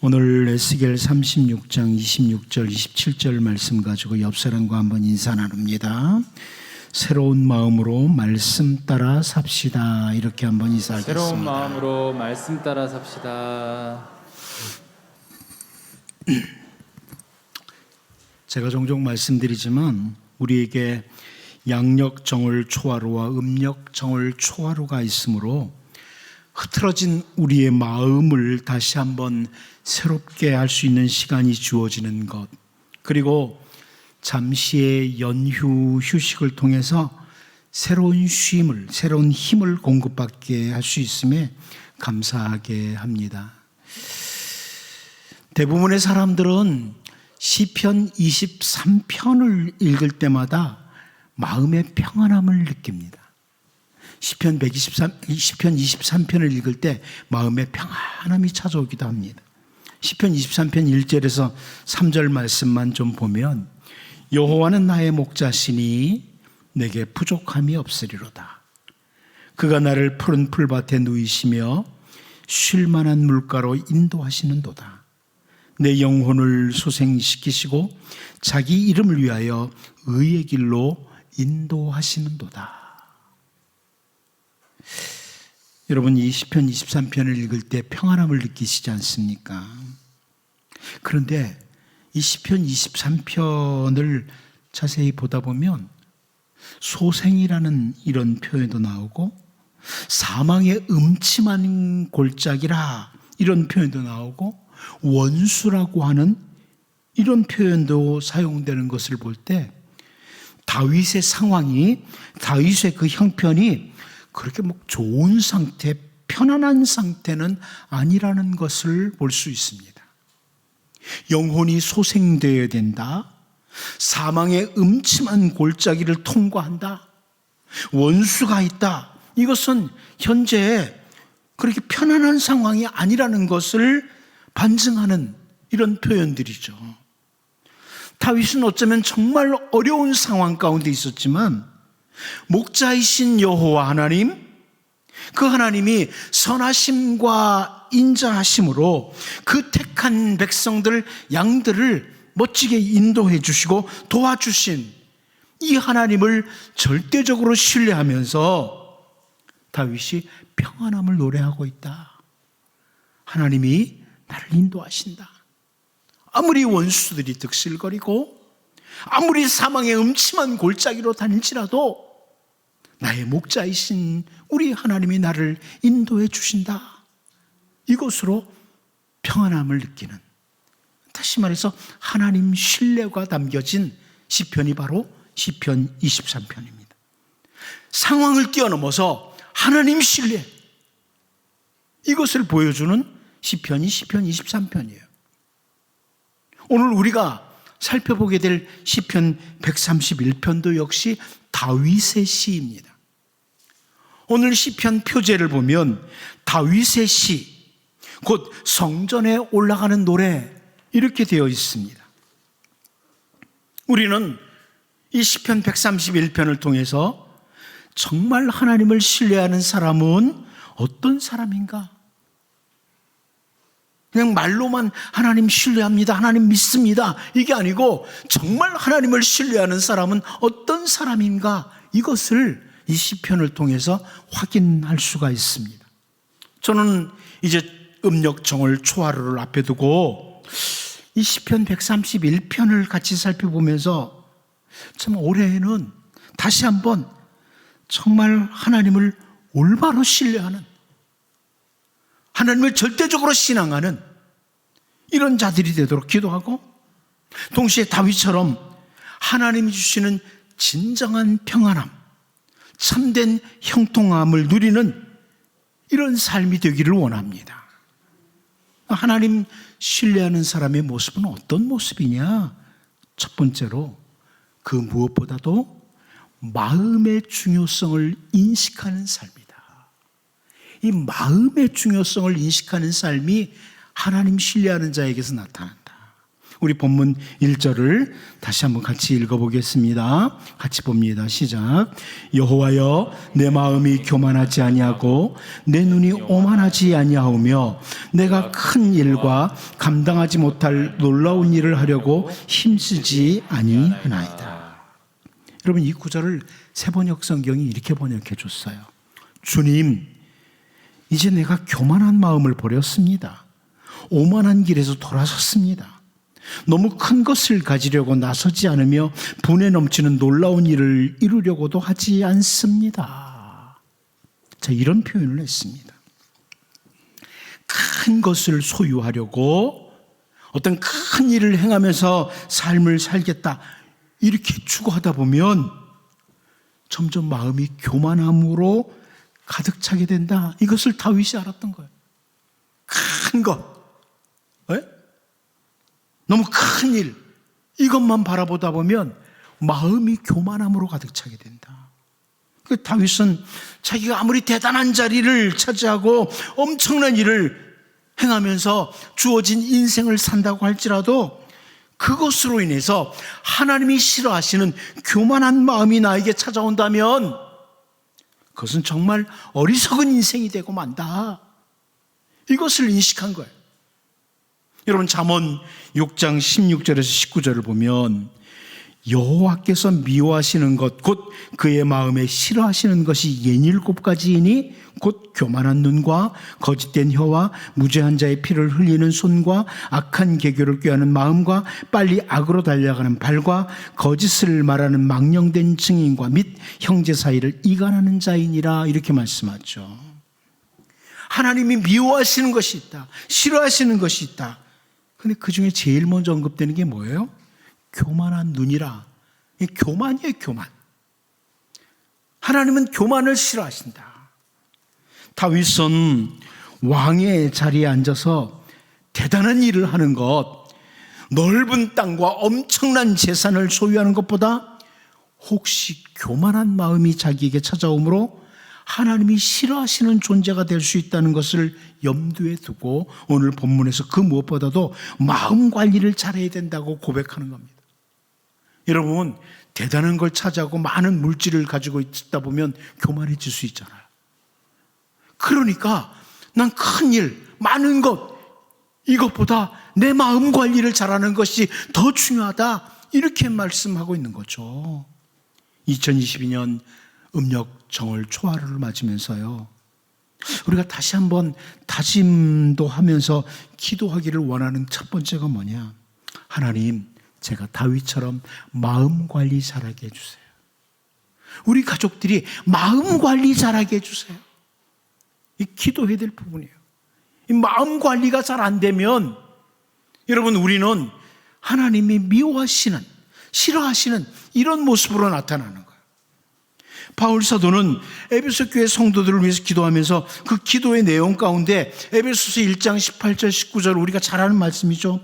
오늘 에스겔 36장 26절 27절 말씀 가지고 옆 사람과 한번 인사 나눕니다. 새로운 마음으로 말씀 따라 삽시다. 이렇게 한번 인사하겠습니다. 새로운 마음으로 말씀 따라 삽시다. 제가 종종 말씀드리지만 우리에게 양력 정월 초하루와 음력 정월 초하루가 있으므로 흐트러진 우리의 마음을 다시 한번 새롭게 할 수 있는 시간이 주어지는 것, 그리고 잠시의 연휴 휴식을 통해서 새로운 쉼을, 새로운 힘을 공급받게 할 수 있음에 감사하게 합니다. 대부분의 사람들은 시편 23편을 읽을 때마다 마음의 평안함을 느낍니다. 시편 23편을 읽을 때 마음의 평안함이 찾아오기도 합니다. 시편 23편 1절에서 3절 말씀만 좀 보면 여호와는 나의 목자시니 내게 부족함이 없으리로다. 그가 나를 푸른 풀밭에 누이시며 쉴 만한 물가로 인도하시는도다. 내 영혼을 소생시키시고 자기 이름을 위하여 의의 길로 인도하시는도다. 여러분, 이 시편 23편을 읽을 때 평안함을 느끼시지 않습니까? 그런데 이 시편 23편을 자세히 보다 보면 소생이라는 이런 표현도 나오고 사망의 음침한 골짜기라 이런 표현도 나오고 원수라고 하는 이런 표현도 사용되는 것을 볼 때 다윗의 상황이, 다윗의 그 형편이 그렇게 좋은 상태, 편안한 상태는 아니라는 것을 볼 수 있습니다. 영혼이 소생되어야 된다. 사망의 음침한 골짜기를 통과한다. 원수가 있다. 이것은 현재 그렇게 편안한 상황이 아니라는 것을 반증하는 이런 표현들이죠. 다윗은 어쩌면 정말 어려운 상황 가운데 있었지만 목자이신 여호와 하나님, 그 하나님이 선하심과 인자하심으로 그 택한 백성들, 양들을 멋지게 인도해 주시고 도와주신 이 하나님을 절대적으로 신뢰하면서 다윗이 평안함을 노래하고 있다. 하나님이 나를 인도하신다. 아무리 원수들이 득실거리고 아무리 사망의 음침한 골짜기로 다닐지라도 나의 목자이신 우리 하나님이 나를 인도해 주신다. 이것으로 평안함을 느끼는, 다시 말해서 하나님 신뢰가 담겨진 시편이 바로 시편 23편입니다. 상황을 뛰어넘어서 하나님 신뢰, 이것을 보여주는 시편이 시편 23편이에요. 오늘 우리가 살펴보게 될 시편 131편도 역시 다윗의 시입니다. 오늘 시편 표제를 보면 다윗의 시, 곧 성전에 올라가는 노래, 이렇게 되어 있습니다. 우리는 이 시편 131편을 통해서 정말 하나님을 신뢰하는 사람은 어떤 사람인가? 그냥 말로만 하나님 신뢰합니다, 하나님 믿습니다, 이게 아니고 정말 하나님을 신뢰하는 사람은 어떤 사람인가, 이것을 이 시편을 통해서 확인할 수가 있습니다. 저는 이제 음력 정월 초하루를 앞에 두고 이 시편 131편을 같이 살펴보면서 참 올해에는 다시 한번 정말 하나님을 올바로 신뢰하는, 하나님을 절대적으로 신앙하는 이런 자들이 되도록 기도하고, 동시에 다윗처럼 하나님이 주시는 진정한 평안함, 참된 형통함을 누리는 이런 삶이 되기를 원합니다. 하나님 신뢰하는 사람의 모습은 어떤 모습이냐? 첫 번째로 그 무엇보다도 마음의 중요성을 인식하는 삶이다. 이 마음의 중요성을 인식하는 삶이 하나님 신뢰하는 자에게서 나타난다. 우리 본문 1절을 다시 한번 같이 읽어보겠습니다. 같이 봅니다. 시작. 여호와여, 내 마음이 교만하지 아니하고 내 눈이 오만하지 아니하오며 내가 큰 일과 감당하지 못할 놀라운 일을 하려고 힘쓰지 아니하나이다. 여러분, 이 구절을 새번역 성경이 이렇게 번역해 줬어요. 주님, 이제 내가 교만한 마음을 버렸습니다. 오만한 길에서 돌아섰습니다. 너무 큰 것을 가지려고 나서지 않으며 분에 넘치는 놀라운 일을 이루려고도 하지 않습니다. 자, 이런 표현을 했습니다. 큰 것을 소유하려고 어떤 큰 일을 행하면서 삶을 살겠다 이렇게 추구하다 보면 점점 마음이 교만함으로 가득 차게 된다. 이것을 다윗이 알았던 거예요. 큰 것, 너무 큰 일, 이것만 바라보다 보면 마음이 교만함으로 가득 차게 된다. 그 다윗은 자기가 아무리 대단한 자리를 차지하고 엄청난 일을 행하면서 주어진 인생을 산다고 할지라도 그것으로 인해서 하나님이 싫어하시는 교만한 마음이 나에게 찾아온다면 그것은 정말 어리석은 인생이 되고 만다. 이것을 인식한 거예요. 여러분, 잠언 6장 16절에서 19절을 보면 여호와께서 미워하시는 것 곧 그의 마음에 싫어하시는 것이 67가지이니 곧 교만한 눈과 거짓된 혀와 무죄한 자의 피를 흘리는 손과 악한 계교를 꾀하는 마음과 빨리 악으로 달려가는 발과 거짓을 말하는 망령된 증인과 및 형제 사이를 이간하는 자이니라. 이렇게 말씀하죠. 하나님이 미워하시는 것이 있다, 싫어하시는 것이 있다. 근데 그 중에 제일 먼저 언급되는 게 뭐예요? 교만한 눈이라. 교만이에요, 교만. 하나님은 교만을 싫어하신다. 다윗은 왕의 자리에 앉아서 대단한 일을 하는 것, 넓은 땅과 엄청난 재산을 소유하는 것보다 혹시 교만한 마음이 자기에게 찾아오므로 하나님이 싫어하시는 존재가 될 수 있다는 것을 염두에 두고 오늘 본문에서 그 무엇보다도 마음 관리를 잘해야 된다고 고백하는 겁니다. 여러분, 대단한 걸 차지하고 많은 물질을 가지고 있다 보면 교만해질 수 있잖아요. 그러니까 난 큰 일, 많은 것, 이것보다 내 마음 관리를 잘하는 것이 더 중요하다, 이렇게 말씀하고 있는 거죠. 2022년 음력 정월 초하루를 맞으면서요, 우리가 다시 한번 다짐도 하면서 기도하기를 원하는 첫 번째가 뭐냐? 하나님, 제가 다윗처럼 마음 관리 잘하게 해주세요. 우리 가족들이 마음 관리 잘하게 해주세요. 이 기도해야 될 부분이에요. 이 마음 관리가 잘 안 되면 여러분, 우리는 하나님이 미워하시는, 싫어하시는 이런 모습으로 나타나는 거예요. 바울 사도는 에베소 교회 성도들을 위해서 기도하면서 그 기도의 내용 가운데 에베소서 1장 18절 19절 우리가 잘 아는 말씀이죠.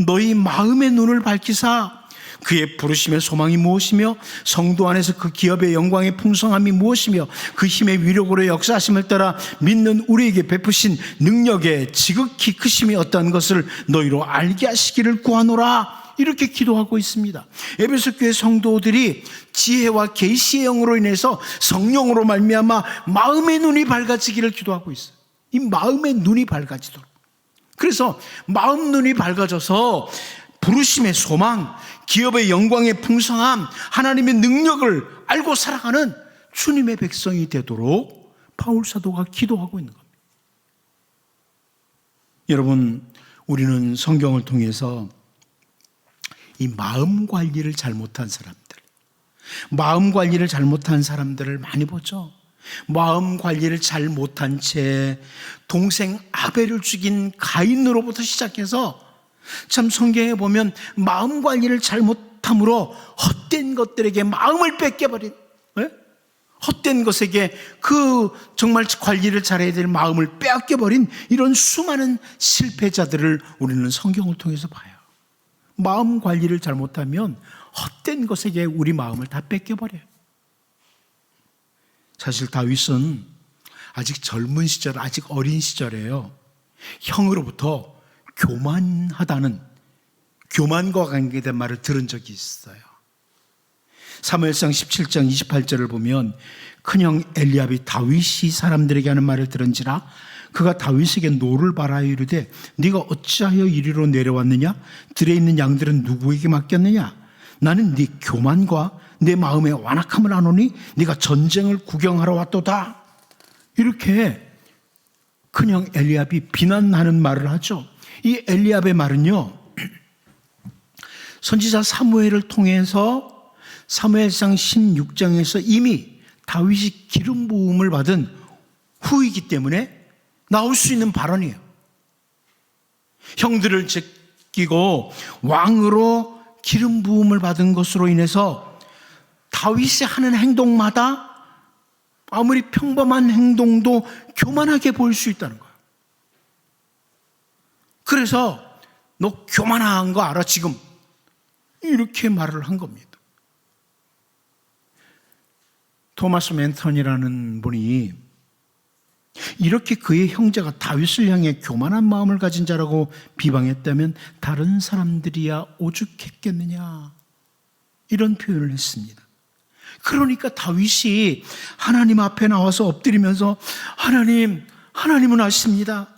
너희 마음의 눈을 밝히사 그의 부르심의 소망이 무엇이며 성도 안에서 그 기업의 영광의 풍성함이 무엇이며 그 힘의 위력으로 역사하심을 따라 믿는 우리에게 베푸신 능력의 지극히 크심이 어떠한 것을 너희로 알게 하시기를 구하노라. 이렇게 기도하고 있습니다. 에베소 교회 성도들이 지혜와 계시의 영으로 인해서 성령으로 말미암아 마음의 눈이 밝아지기를 기도하고 있어요. 이 마음의 눈이 밝아지도록. 그래서 마음 눈이 밝아져서 부르심의 소망, 기업의 영광의 풍성함, 하나님의 능력을 알고 살아가는 주님의 백성이 되도록 바울 사도가 기도하고 있는 겁니다. 여러분, 우리는 성경을 통해서 이 마음 관리를 잘못한 사람들, 마음 관리를 잘못한 사람들을 많이 보죠. 마음 관리를 잘못한 채 동생 아벨을 죽인 가인으로부터 시작해서 참 성경에 보면 마음 관리를 잘못함으로 헛된 것들에게 마음을 뺏겨버린, 헛된 것에게 그 정말 관리를 잘해야 될 마음을 빼앗겨버린 이런 수많은 실패자들을 우리는 성경을 통해서 봐요. 마음 관리를 잘못하면 헛된 것에게 우리 마음을 다 뺏겨버려요. 사실 다윗은 아직 젊은 시절, 아직 어린 시절에요, 형으로부터 교만하다는 교만과 관계된 말을 들은 적이 있어요. 사무엘상 17장 28절을 보면 큰형 엘리압이 다윗이 사람들에게 하는 말을 들은지라 그가 다윗에게 노를 바라여 이르되 네가 어찌하여 이리로 내려왔느냐? 들에 있는 양들은 누구에게 맡겼느냐? 나는 네 교만과 내 마음의 완악함을 아노니 네가 전쟁을 구경하러 왔도다. 이렇게 큰형 엘리압이 비난하는 말을 하죠. 이 엘리압의 말은요, 선지자 사무엘을 통해서 사무엘상 16장에서 이미 다윗이 기름 부음을 받은 후이기 때문에 나올 수 있는 발언이에요. 형들을 제끼고 왕으로 기름 부음을 받은 것으로 인해서 다윗이 하는 행동마다 아무리 평범한 행동도 교만하게 보일 수 있다는 거예요. 그래서 너 교만한 거 알아 지금? 이렇게 말을 한 겁니다. 토마스 맨턴이라는 분이 이렇게 그의 형제가 다윗을 향해 교만한 마음을 가진 자라고 비방했다면 다른 사람들이야 오죽했겠느냐, 이런 표현을 했습니다. 그러니까 다윗이 하나님 앞에 나와서 엎드리면서 하나님은 아십니다.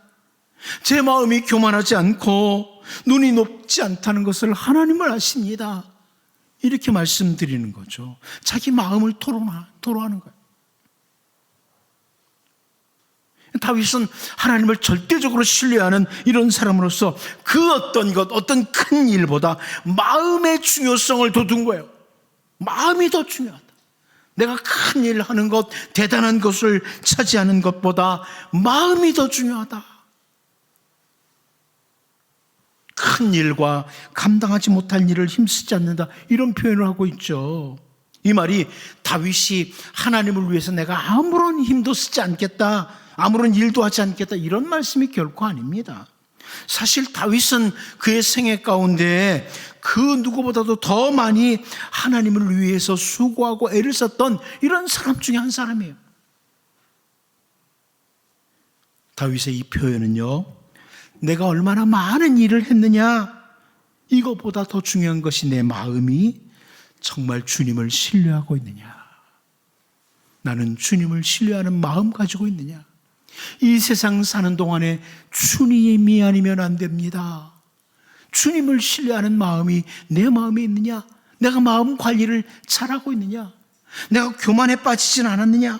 제 마음이 교만하지 않고 눈이 높지 않다는 것을 하나님을 아십니다. 이렇게 말씀드리는 거죠. 자기 마음을 토로하는 거예요. 다윗은 하나님을 절대적으로 신뢰하는 이런 사람으로서 그 어떤 큰 일보다 마음의 중요성을 더 둔 거예요. 마음이 더 중요하다. 내가 큰 일 하는 것, 대단한 것을 차지하는 것보다 마음이 더 중요하다. 큰 일과 감당하지 못할 일을 힘쓰지 않는다, 이런 표현을 하고 있죠. 이 말이 다윗이 하나님을 위해서 내가 아무런 힘도 쓰지 않겠다, 아무런 일도 하지 않겠다, 이런 말씀이 결코 아닙니다. 사실 다윗은 그의 생애 가운데 그 누구보다도 더 많이 하나님을 위해서 수고하고 애를 썼던 이런 사람 중에 한 사람이에요. 다윗의 이 표현은요, 내가 얼마나 많은 일을 했느냐, 이것보다 더 중요한 것이 내 마음이 정말 주님을 신뢰하고 있느냐, 나는 주님을 신뢰하는 마음 가지고 있느냐. 이 세상 사는 동안에 주님이 아니면 안 됩니다. 주님을 신뢰하는 마음이 내 마음에 있느냐, 내가 마음 관리를 잘하고 있느냐, 내가 교만에 빠지진 않았느냐,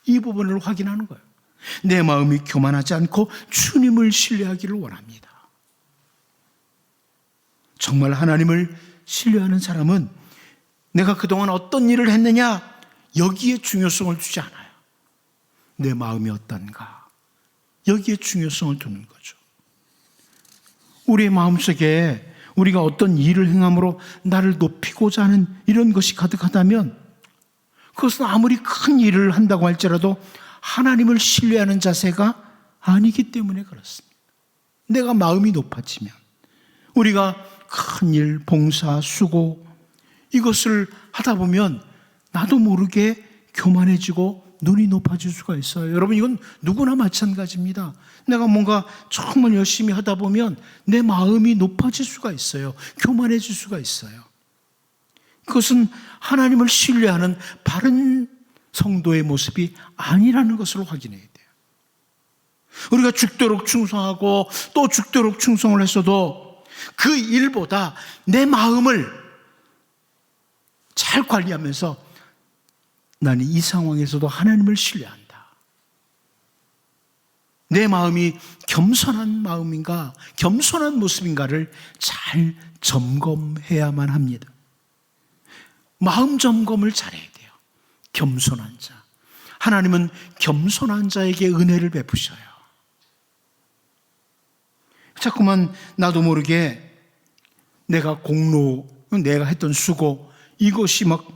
이 부분을 확인하는 거예요. 내 마음이 교만하지 않고 주님을 신뢰하기를 원합니다. 정말 하나님을 신뢰하는 사람은 내가 그동안 어떤 일을 했느냐, 여기에 중요성을 두지 않아요. 내 마음이 어떤가, 여기에 중요성을 두는 거죠. 우리의 마음속에 우리가 어떤 일을 행함으로 나를 높이고자 하는 이런 것이 가득하다면 그것은 아무리 큰 일을 한다고 할지라도 하나님을 신뢰하는 자세가 아니기 때문에 그렇습니다. 내가 마음이 높아지면 우리가 큰 일, 봉사, 수고 이것을 하다 보면 나도 모르게 교만해지고 눈이 높아질 수가 있어요. 여러분, 이건 누구나 마찬가지입니다. 내가 뭔가 정말 열심히 하다 보면 내 마음이 높아질 수가 있어요. 교만해질 수가 있어요. 그것은 하나님을 신뢰하는 바른 성도의 모습이 아니라는 것을 확인해야 돼요. 우리가 죽도록 충성하고 또 죽도록 충성을 했어도 그 일보다 내 마음을 잘 관리하면서 나는 이 상황에서도 하나님을 신뢰한다. 내 마음이 겸손한 마음인가, 겸손한 모습인가를 잘 점검해야만 합니다. 마음 점검을 잘해야 돼요. 겸손한 자. 하나님은 겸손한 자에게 은혜를 베푸셔요. 자꾸만 나도 모르게 내가 공로, 내가 했던 수고, 이것이 막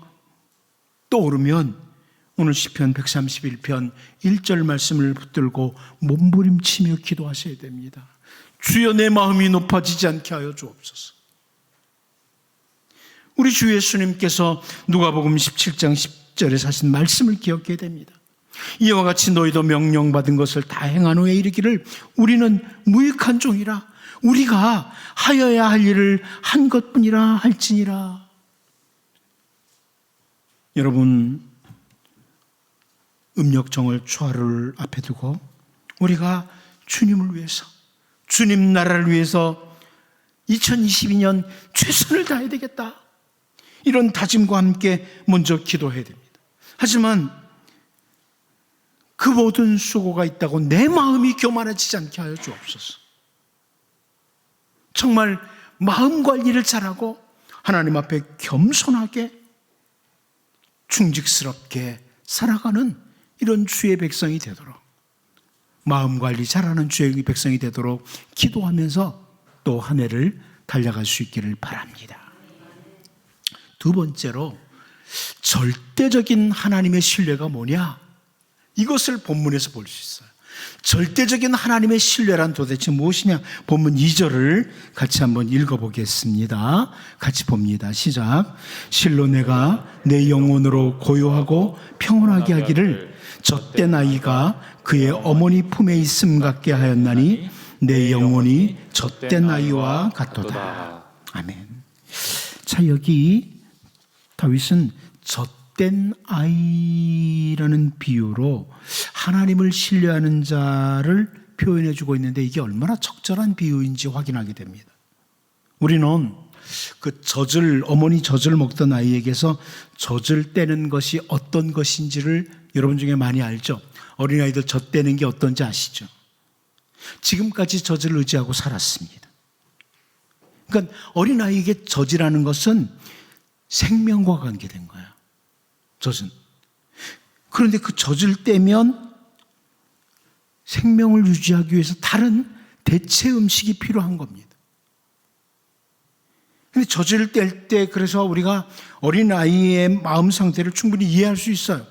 떠오르면 오늘 시편 131편 1절 말씀을 붙들고 몸부림치며 기도하셔야 됩니다. 주여, 내 마음이 높아지지 않게 하여 주옵소서. 우리 주 예수님께서 누가복음 17장 10절에 하신 말씀을 기억해야 됩니다. 이와 같이 너희도 명령받은 것을 다 행한 후에 이르기를 우리는 무익한 종이라 우리가 하여야 할 일을 한 것뿐이라 할지니라. 여러분, 음력정월 초하루를 앞에 두고 우리가 주님을 위해서, 주님 나라를 위해서 2022년 최선을 다해야 되겠다, 이런 다짐과 함께 먼저 기도해야 됩니다. 하지만 그 모든 수고가 있다고 내 마음이 교만해지지 않게 하여 주옵소서. 정말 마음 관리를 잘하고 하나님 앞에 겸손하게 충직스럽게 살아가는 이런 주의 백성이 되도록, 마음 관리 잘하는 주의 백성이 되도록 기도하면서 또 한 해를 달려갈 수 있기를 바랍니다. 두 번째로, 절대적인 하나님의 신뢰가 뭐냐? 이것을 본문에서 볼 수 있어요. 절대적인 하나님의 신뢰란 도대체 무엇이냐? 본문 2절을 같이 한번 읽어보겠습니다. 같이 봅니다. 시작. 실로 내가 내 영혼으로 고요하고 평온하게 하기를 젖된 아이가 그의 어머니 품에 있음 같게 하였나니 내 영혼이 젖된 아이와 같도다. 아멘. 자, 여기 다윗은 젖된 아이라는 비유로 하나님을 신뢰하는 자를 표현해 주고 있는데, 이게 얼마나 적절한 비유인지 확인하게 됩니다. 우리는 그 어머니 젖을 먹던 아이에게서 젖을 떼는 것이 어떤 것인지를 여러분 중에 많이 알죠? 어린아이들 젖 떼는 게 어떤지 아시죠? 지금까지 젖을 의지하고 살았습니다. 그러니까 어린아이에게 젖이라는 것은 생명과 관계된 거예요. 젖은. 그런데 그 젖을 떼면 생명을 유지하기 위해서 다른 대체 음식이 필요한 겁니다. 근데 젖을 뗄 때 그래서 우리가 어린아이의 마음 상태를 충분히 이해할 수 있어요.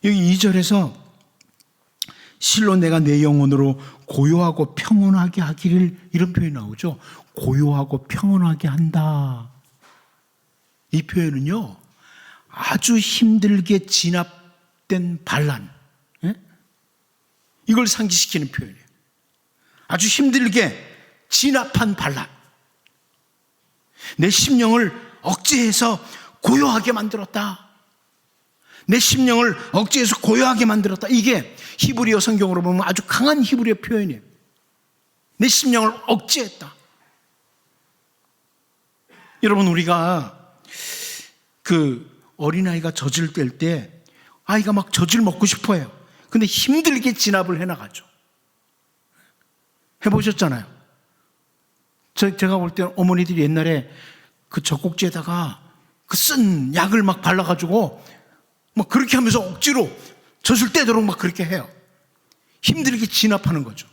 여기 2절에서 실로 내가 내 영혼으로 고요하고 평온하게 하기를, 이런 표현이 나오죠. 고요하고 평온하게 한다. 이 표현은요, 아주 힘들게 진압된 반란, 이걸 상기시키는 표현이에요. 아주 힘들게 진압한 반란, 내 심령을 억제해서 고요하게 만들었다. 내 심령을 억제해서 고요하게 만들었다. 이게 히브리어 성경으로 보면 아주 강한 히브리어 표현이에요. 내 심령을 억제했다. 여러분, 우리가 그 어린아이가 젖을 뗄 때 아이가 막 젖을 먹고 싶어 해요. 근데 힘들게 진압을 해나가죠. 해보셨잖아요. 제가 볼 때는 어머니들이 옛날에 그 젖꼭지에다가 그 쓴 약을 막 발라가지고 막 그렇게 하면서 억지로 젖을 떼도록 막 그렇게 해요. 힘들게 진압하는 거죠.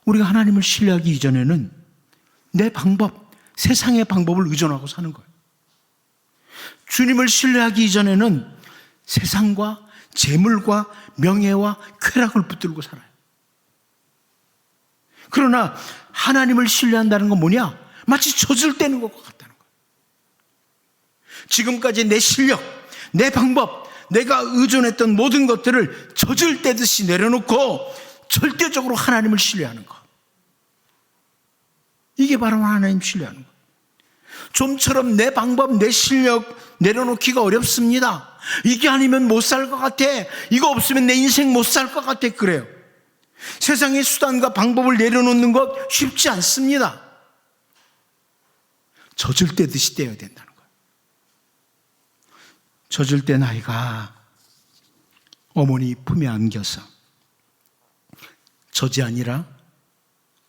우리가 하나님을 신뢰하기 이전에는 내 방법, 세상의 방법을 의존하고 사는 거예요. 주님을 신뢰하기 이전에는 세상과 재물과 명예와 쾌락을 붙들고 살아요. 그러나 하나님을 신뢰한다는 건 뭐냐? 마치 젖을 떼는 것과 같다는 거예요. 지금까지 내 실력, 내 방법, 내가 의존했던 모든 것들을 젖을 떼듯이 내려놓고 절대적으로 하나님을 신뢰하는 것. 이게 바로 하나님 신뢰하는 것. 좀처럼 내 방법, 내 실력 내려놓기가 어렵습니다. 이게 아니면 못 살 것 같아. 이거 없으면 내 인생 못 살 것 같아. 그래요. 세상의 수단과 방법을 내려놓는 것 쉽지 않습니다. 젖을 떼듯이 떼어야 된다는 거예요. 젖을 뗀 아이가 어머니 품에 안겨서 젖이 아니라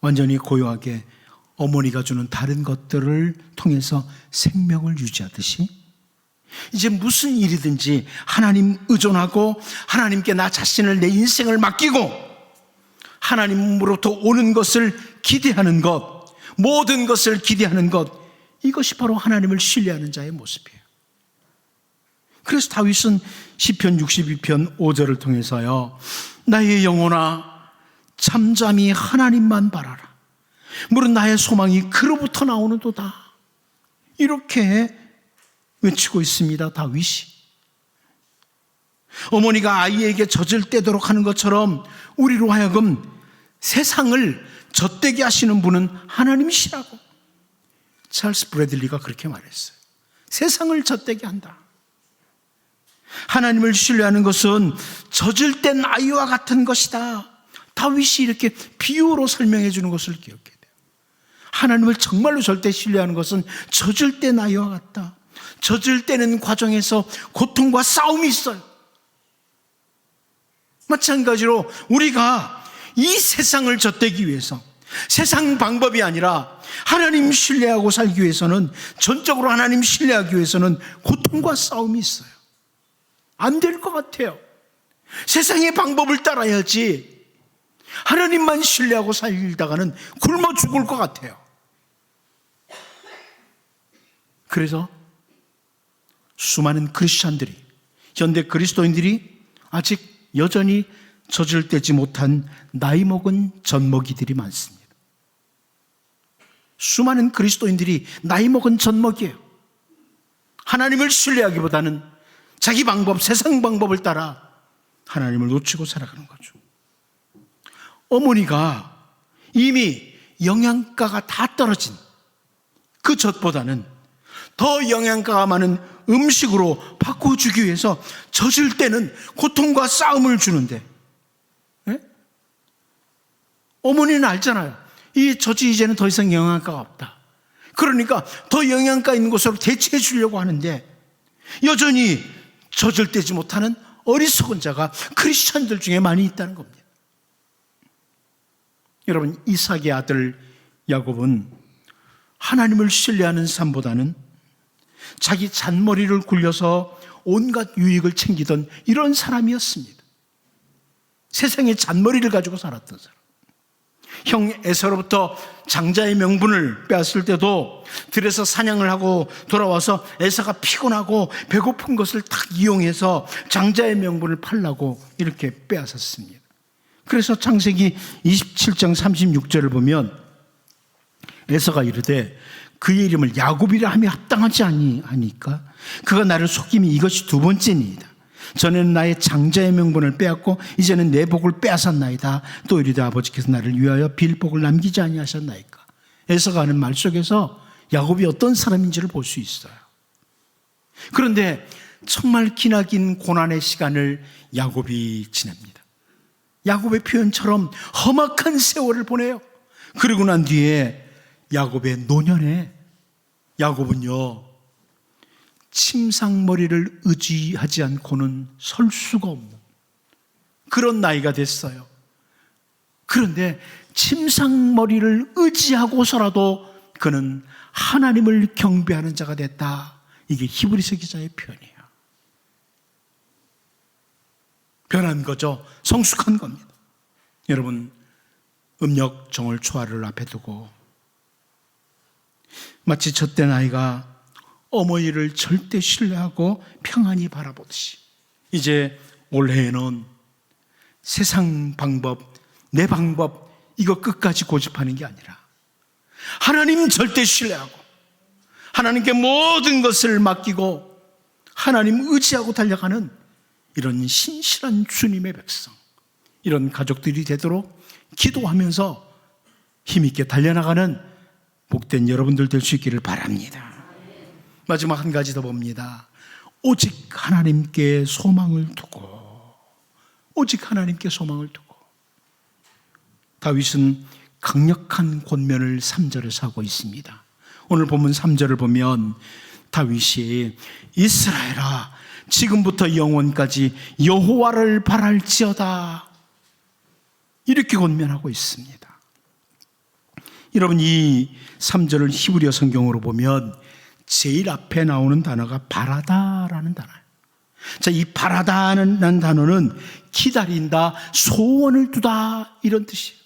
완전히 고요하게 어머니가 주는 다른 것들을 통해서 생명을 유지하듯이, 이제 무슨 일이든지 하나님 의존하고 하나님께 나 자신을, 내 인생을 맡기고 하나님으로부터 오는 것을 기대하는 것, 모든 것을 기대하는 것, 이것이 바로 하나님을 신뢰하는 자의 모습이에요. 그래서 다윗은 시편 62편 5절을 통해서요, 나의 영혼아 잠잠히 하나님만 바라라. 물은 나의 소망이 그로부터 나오는도다. 이렇게 외치고 있습니다. 다윗이. 어머니가 아이에게 젖을 떼도록 하는 것처럼 우리로 하여금 세상을 젖되게 하시는 분은 하나님이시라고 찰스 브래들리가 그렇게 말했어요. 세상을 젖되게 한다. 하나님을 신뢰하는 것은 젖을 뗀 아이와 같은 것이다. 다윗이 이렇게 비유로 설명해 주는 것을 기억해야 돼요. 하나님을 정말로 절대 신뢰하는 것은 젖을 뗀 아이와 같다. 젖을 떼는 과정에서 고통과 싸움이 있어요. 마찬가지로 우리가 이 세상을 젖대기 위해서, 세상 방법이 아니라 하나님 신뢰하고 살기 위해서는, 전적으로 하나님 신뢰하기 위해서는 고통과 싸움이 있어요. 안 될 것 같아요. 세상의 방법을 따라야지 하나님만 신뢰하고 살다가는 굶어 죽을 것 같아요. 그래서 수많은 크리스찬들이, 현대 그리스도인들이 아직 여전히 젖을 떼지 못한 나이 먹은 젖먹이들이 많습니다. 수많은 그리스도인들이 나이 먹은 젖먹이에요. 하나님을 신뢰하기보다는 자기 방법, 세상 방법을 따라 하나님을 놓치고 살아가는 거죠. 어머니가 이미 영양가가 다 떨어진 그 젖보다는 더 영양가가 많은 음식으로 바꿔주기 위해서 젖을 때는 고통과 싸움을 주는데, 어머니는 알잖아요. 이 젖이 이제는 더 이상 영양가가 없다. 그러니까 더 영양가 있는 것으로 대체해 주려고 하는데, 여전히 젖을 떼지 못하는 어리석은 자가 크리스찬들 중에 많이 있다는 겁니다. 여러분, 이삭의 아들 야곱은 하나님을 신뢰하는 삶보다는 자기 잔머리를 굴려서 온갖 유익을 챙기던 이런 사람이었습니다. 세상의 잔머리를 가지고 살았던 사람. 형 에서로부터 장자의 명분을 빼앗을 때도 들에서 사냥을 하고 돌아와서 에서가 피곤하고 배고픈 것을 딱 이용해서 장자의 명분을 팔라고 이렇게 빼앗았습니다. 그래서 창세기 27장 36절을 보면 에서가 이르되 그의 이름을 야곱이라 함이 합당하지 아니하니까 그가 나를 속임이 이것이 두 번째니이다. 전에는 나의 장자의 명분을 빼앗고 이제는 내 복을 빼앗았나이다. 또 이르되 아버지께서 나를 위하여 빌 복을 남기지 아니하셨나이까. 에서가 하는 말 속에서 야곱이 어떤 사람인지를 볼 수 있어요. 그런데 정말 기나긴 고난의 시간을 야곱이 지냅니다. 야곱의 표현처럼 험악한 세월을 보내요. 그러고 난 뒤에 야곱의 노년에 야곱은요, 침상머리를 의지하지 않고는 설 수가 없는 그런 나이가 됐어요. 그런데 침상머리를 의지하고서라도 그는 하나님을 경배하는 자가 됐다. 이게 히브리서 기자의 표현이에요. 변한 거죠. 성숙한 겁니다. 여러분, 음력 정월 초하루를 앞에 두고 마치 젖된 아이가 어머니를 절대 신뢰하고 평안히 바라보듯이 이제 올해에는 세상 방법, 내 방법 이거 끝까지 고집하는 게 아니라 하나님 절대 신뢰하고 하나님께 모든 것을 맡기고 하나님 의지하고 달려가는 이런 신실한 주님의 백성, 이런 가족들이 되도록 기도하면서 힘있게 달려나가는 복된 여러분들 될 수 있기를 바랍니다. 마지막 한 가지 더 봅니다. 오직 하나님께 소망을 두고, 오직 하나님께 소망을 두고. 다윗은 강력한 권면을 3절에서 하고 있습니다. 오늘 본문 3절을 보면 다윗이 이스라엘아 지금부터 영원까지 여호와를 바랄지어다 이렇게 권면하고 있습니다. 여러분, 이 3절을 히브리어 성경으로 보면 제일 앞에 나오는 단어가 바라다라는 단어예요. 자, 이 바라다라는 단어는 기다린다, 소원을 두다 이런 뜻이에요.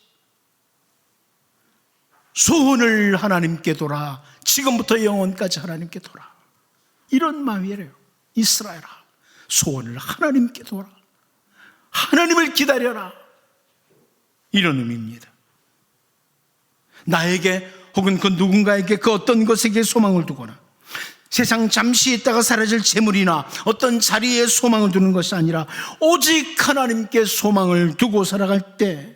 소원을 하나님께 둬라. 지금부터 영원까지 하나님께 둬라. 이런 마음이래요. 이스라엘아, 소원을 하나님께 둬라. 하나님을 기다려라. 이런 의미입니다. 나에게 혹은 그 누군가에게 그 어떤 것에게 소망을 두거나 세상 잠시 있다가 사라질 재물이나 어떤 자리에 소망을 두는 것이 아니라 오직 하나님께 소망을 두고 살아갈 때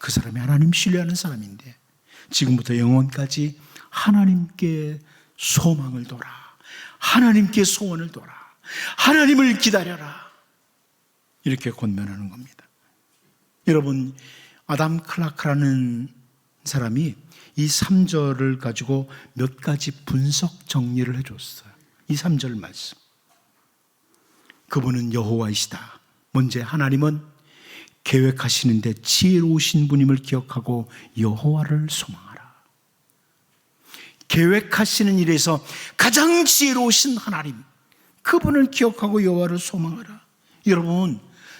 그 사람이 하나님 신뢰하는 사람인데, 지금부터 영원까지 하나님께 소망을 둬라, 하나님께 소원을 둬라, 하나님을 기다려라, 이렇게 권면하는 겁니다. 여러분, 아담 클라크라는 사람이 이 3절을 가지고 몇 가지 분석 정리를 해줬어요. 이 3절 말씀. 그분은 여호와이시다. 먼저 하나님은 계획하시는데 지혜로우신 분임을 기억하고 여호와를 소망하라. 계획하시는 일에서 가장 지혜로우신 하나님, 그분을 기억하고 여호와를 소망하라. 여러분,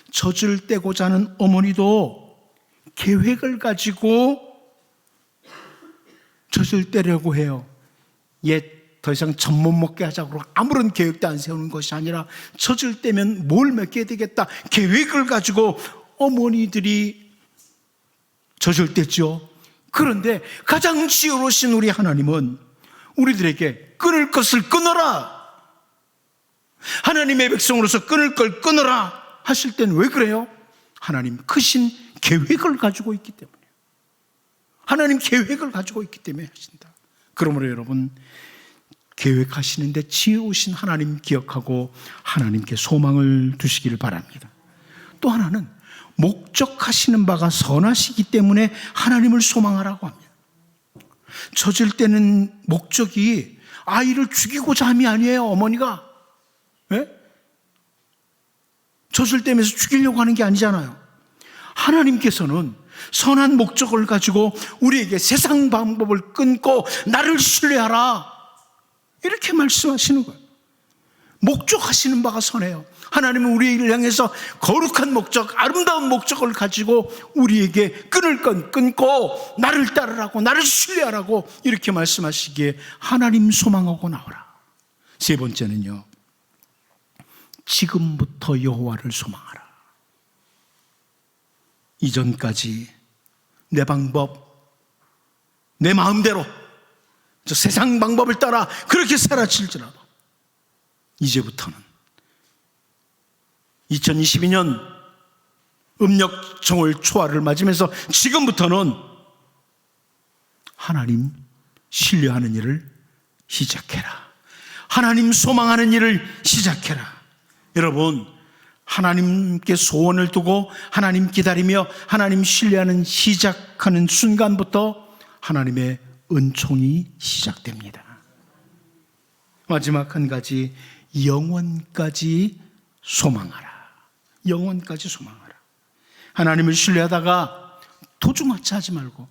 젖을 떼고자 하는 어머니도 계획을 가지고 젖을 떼려고 해요. 더 이상 젖 못 먹게 하자고 아무런 계획도 안 세우는 것이 아니라 젖을 떼면 뭘 먹게 되겠다, 계획을 가지고 어머니들이 젖을 뗐죠. 그런데 가장 지혜로우신 우리 하나님은 우리들에게 끊을 것을 끊어라, 하나님의 백성으로서 끊을 걸 끊어라 하실 때는 왜 그래요? 하나님 크신 계획을 가지고 있기 때문에, 하나님 계획을 가지고 있기 때문에 하신다. 그러므로 여러분, 계획하시는데 지혜로우신 하나님 기억하고 하나님께 소망을 두시기를 바랍니다. 또 하나는 목적하시는 바가 선하시기 때문에 하나님을 소망하라고 합니다. 젖을 때는 목적이 아이를 죽이고자 함이 아니에요. 어머니가 젖을 떼면서 죽이려고 하는 게 아니잖아요. 하나님께서는 선한 목적을 가지고 우리에게 세상 방법을 끊고 나를 신뢰하라, 이렇게 말씀하시는 거예요. 목적하시는 바가 선해요. 하나님은 우리를 향해서 거룩한 목적, 아름다운 목적을 가지고 우리에게 끊을 건 끊고 나를 따르라고, 나를 신뢰하라고 이렇게 말씀하시기에 하나님 소망하고 나오라. 세 번째는요, 지금부터 여호와를 소망하라. 이전까지 내 방법, 내 마음대로 저 세상 방법을 따라 그렇게 살아칠지라도 이제부터는 2022년 음력 정월 초하를 맞으면서 지금부터는 하나님 신뢰하는 일을 시작해라, 하나님 소망하는 일을 시작해라. 여러분, 하나님께 소원을 두고 하나님 기다리며 하나님 신뢰하는 시작하는 순간부터 하나님의 은총이 시작됩니다. 마지막 한 가지, 영원까지 소망하라. 영원까지 소망하라. 하나님을 신뢰하다가 도중하지 말고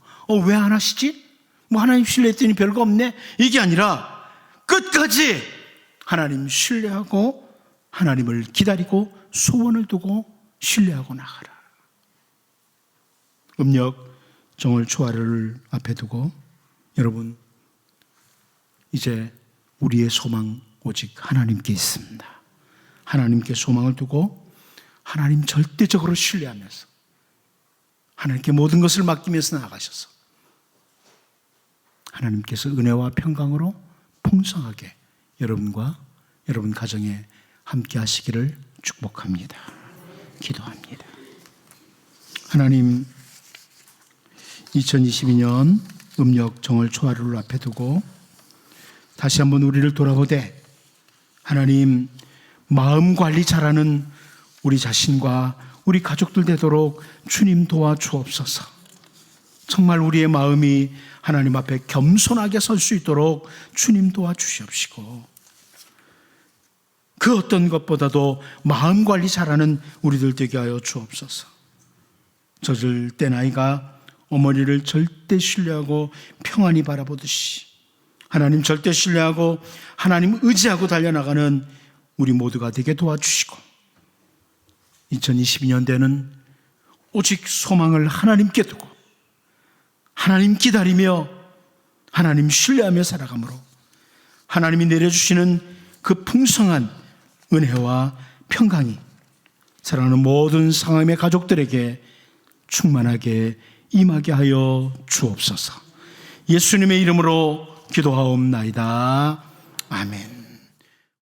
왜 안 하시지? 뭐 하나님 신뢰했더니 별거 없네, 이게 아니라 끝까지 하나님 신뢰하고 하나님을 기다리고 소원을 두고 신뢰하고 나가라. 음력 정월 초하를 앞에 두고 여러분, 이제 우리의 소망 오직 하나님께 있습니다. 하나님께 소망을 두고 하나님 절대적으로 신뢰하면서 하나님께 모든 것을 맡기면서 나아가셔서 하나님께서 은혜와 평강으로 풍성하게 여러분과 여러분 가정에 함께 하시기를 축복합니다. 기도합니다. 하나님, 2022년 음력 정월 초하루를 앞에 두고 다시 한번 우리를 돌아보되 하나님, 마음 관리 잘하는 우리 자신과 우리 가족들 되도록 주님 도와주옵소서. 정말 우리의 마음이 하나님 앞에 겸손하게 설 수 있도록 주님 도와주시옵시고, 그 어떤 것보다도 마음 관리 잘하는 우리들 되게 하여 주옵소서. 젖을 땐 아이가 어머니를 절대 신뢰하고 평안히 바라보듯이 하나님 절대 신뢰하고 하나님 의지하고 달려나가는 우리 모두가 되게 도와주시고, 2022년대는 오직 소망을 하나님께 두고 하나님 기다리며 하나님 신뢰하며 살아가므로 하나님이 내려주시는 그 풍성한 은혜와 평강이 사랑하는 모든 상함의 가족들에게 충만하게 임하게 하여 주옵소서. 예수님의 이름으로 기도하옵나이다. 아멘.